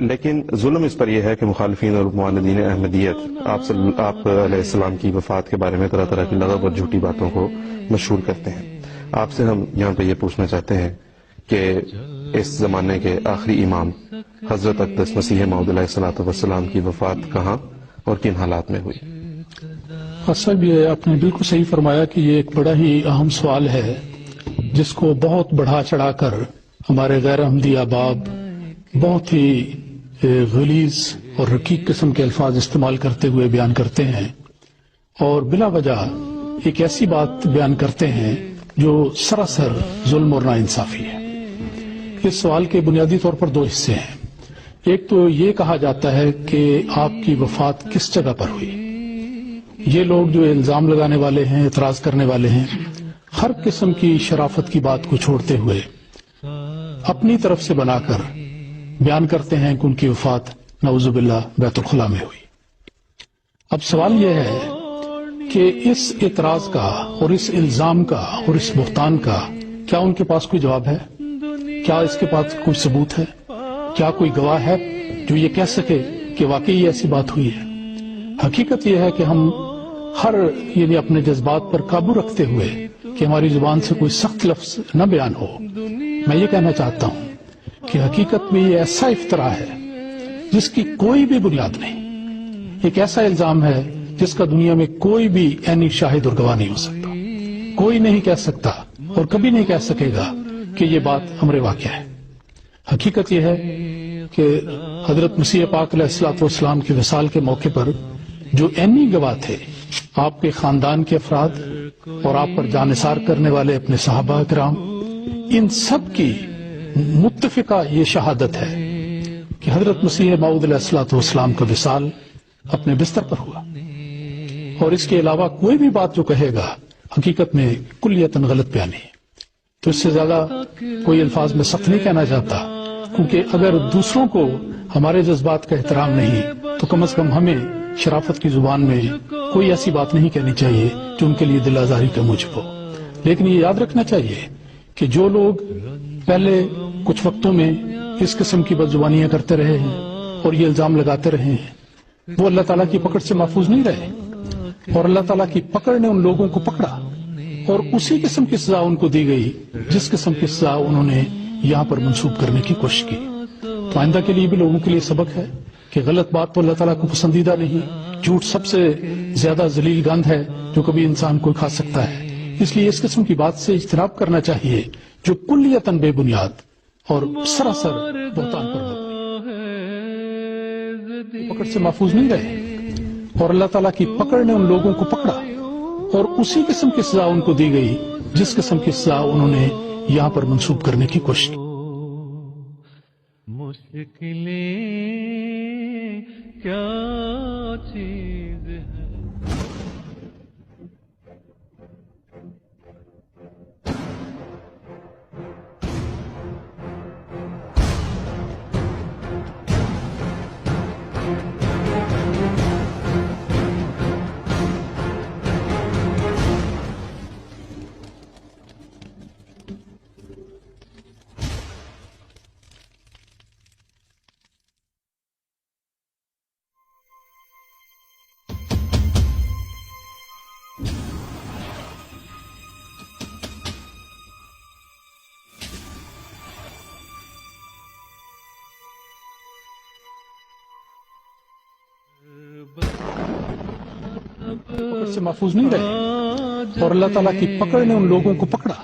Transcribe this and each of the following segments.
لیکن ظلم اس پر یہ ہے کہ مخالفین اور معاندین احمدیت آپ علیہ السلام کی وفات کے بارے میں طرح طرح کی لغو اور جھوٹی باتوں کو مشہور کرتے ہیں۔ آپ سے ہم یہاں پہ یہ پوچھنا چاہتے ہیں کہ اس زمانے کے آخری امام حضرت اقدس مسیح موعود علیہ الصلوۃ والسلام کی وفات کہاں اور کن حالات میں ہوئی؟ صاحب، یہ آپ نے بالکل صحیح فرمایا کہ یہ ایک بڑا ہی اہم سوال ہے جس کو بہت بڑھا چڑھا کر ہمارے غیر احمدی احباب بہت ہی غلیظ اور رقیق قسم کے الفاظ استعمال کرتے ہوئے بیان کرتے ہیں، اور بلا وجہ ایک ایسی بات بیان کرتے ہیں جو سراسر ظلم اور ناانصافی ہے۔ اس سوال کے بنیادی طور پر دو حصے ہیں۔ ایک تو یہ کہا جاتا ہے کہ آپ کی وفات کس جگہ پر ہوئی۔ یہ لوگ جو الزام لگانے والے ہیں، اعتراض کرنے والے ہیں، ہر قسم کی شرافت کی بات کو چھوڑتے ہوئے اپنی طرف سے بنا کر بیان کرتے ہیں کہ ان کی وفات نعوذ باللہ بیت الخلا میں ہوئی۔ اب سوال یہ ہے کہ اس اعتراض کا اور اس الزام کا اور اس بہتان کا کیا ان کے پاس کوئی جواب ہے؟ کیا اس کے پاس کوئی ثبوت ہے؟ کیا کوئی گواہ ہے جو یہ کہہ سکے کہ واقعی ایسی بات ہوئی ہے؟ حقیقت یہ ہے کہ ہم یعنی اپنے جذبات پر قابو رکھتے ہوئے کہ ہماری زبان سے کوئی سخت لفظ نہ بیان ہو، میں یہ کہنا چاہتا ہوں کہ حقیقت میں یہ ایسا افطرا ہے جس کی کوئی بھی بنیاد نہیں، ایک ایسا الزام ہے جس کا دنیا میں کوئی بھی عینی شاہد اور گواہ نہیں ہو سکتا۔ کوئی نہیں کہہ سکتا اور کبھی نہیں کہہ سکے گا کہ یہ بات امر واقع ہے۔ حقیقت یہ ہے کہ حضرت مسیح پاک علیہ الصلوۃ والسلام کی وصال کے موقع پر جو عینی گواہ تھے، آپ کے خاندان کے افراد اور آپ پر جانثار کرنے والے اپنے صحابہ کرام، ان سب کی متفقہ یہ شہادت ہے کہ حضرت مسیح موعود علیہ الصلوۃ والسلام کا وصال اپنے بستر پر ہوا، اور اس کے علاوہ کوئی بھی بات جو کہے گا حقیقت میں کلیتاً غلط بیانی ہے۔ تو اس سے زیادہ کوئی الفاظ میں سخت نہیں کہنا چاہتا، کیونکہ اگر دوسروں کو ہمارے جذبات کا احترام نہیں تو کم از کم ہمیں شرافت کی زبان میں کوئی ایسی بات نہیں کہنی چاہیے جو ان کے لیے دل آزاری کا موجب ہو۔ لیکن یہ یاد رکھنا چاہیے کہ جو لوگ پہلے کچھ وقتوں میں اس قسم کی بدزبانیاں کرتے رہے ہیں اور یہ الزام لگاتے رہے ہیں، وہ اللہ تعالیٰ کی پکڑ سے محفوظ نہیں رہے، اور اللہ تعالیٰ کی پکڑ نے ان لوگوں کو پکڑا اور اسی قسم کی سزا ان کو دی گئی جس قسم کی سزا انہوں نے یہاں پر منسوب کرنے کی کوشش کی۔ تو آئندہ کے لیے بھی لوگوں کے لیے سبق ہے کہ غلط بات تو اللہ تعالیٰ کو پسندیدہ نہیں، جھوٹ سب سے زیادہ ذلیل گند ہے جو کبھی انسان کو کھا سکتا ہے۔ اس لیے اس قسم کی بات سے اجتناب کرنا چاہیے جو کلیتاً بے بنیاد اور سراسر بہتان پر پکڑ سے محفوظ نہیں رہے، اور اللہ تعالیٰ کی پکڑ نے ان لوگوں کو پکڑا اور اسی قسم کی سزا ان کو دی گئی جس قسم کی سزا انہوں نے یہاں پر منسوب کرنے کی کوشش کی۔ مشکلیں کیا چیز ہے؟ پکڑ سے محفوظ نہیں رہے، اور اللہ تعالیٰ کی پکڑ نے ان لوگوں کو پکڑا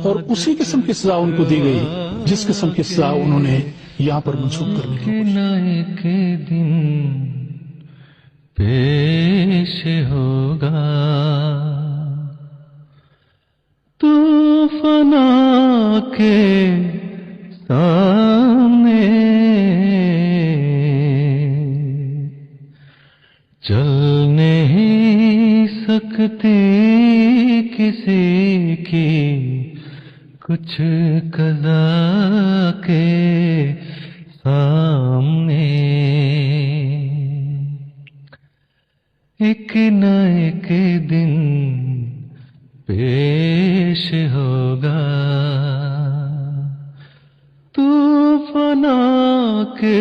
اور اسی قسم کی سزا ان کو دی گئی جس قسم کی سزا انہوں نے یہاں پر منسوب کرنے کی کوشش کی۔ ایک دن پیش ہوگا تو فنا کے سامنے، چل نہیں سکتی کسی کی کچھ قضا کے سامنے، ایک نہ ایک دن پیش ہوگا تو فنا کے